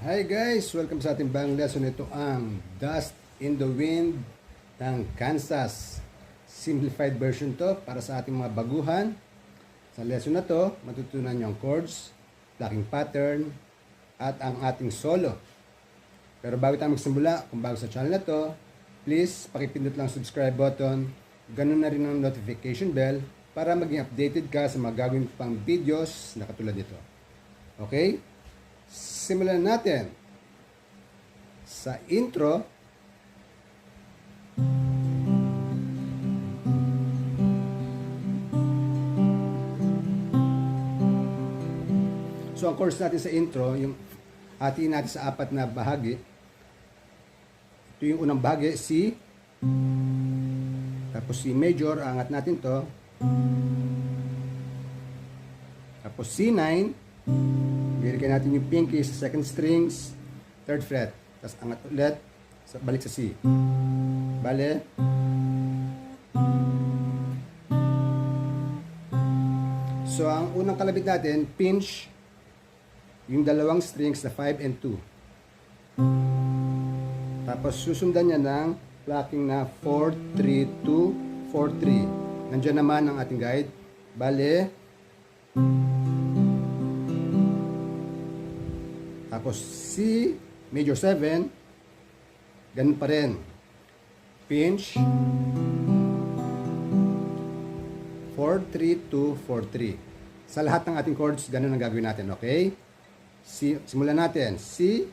Hi guys! Welcome sa ating bagong lesson. Ito ang Dust in the Wind ng Kansas. Simplified version to para sa ating mga baguhan. Sa lesson na to, matutunan nyo ang chords, plucking pattern, at ang ating solo. Pero bago tayo magsimula, kung bago sa channel na to, please pakipindot lang subscribe button, ganun na rin ang notification bell para maging updated ka sa mga gagawin pang videos na katulad nito. Okay? Simulan natin sa intro. So ang chords natin sa intro, yung hatiin natin sa apat na bahagi. Ito yung unang bahagi, C. Tapos C major, angat natin to. Tapos C9. Bigyan natin yung pinky sa second strings, third fret. Tapos angat ulit, balik sa C. Bale. So ang unang kalabit natin, pinch yung dalawang strings na 5 and 2. Tapos susundan niya ng plucking na 4, 3, 2, 4, 3. Nandiyan naman ang ating guide. Bale. Tapos C major 7, ganun pa rin. Pinch 4, 3, 2, 4, 3. Sa lahat ng ating chords, ganun ang gagawin natin, okay? C, simulan natin. C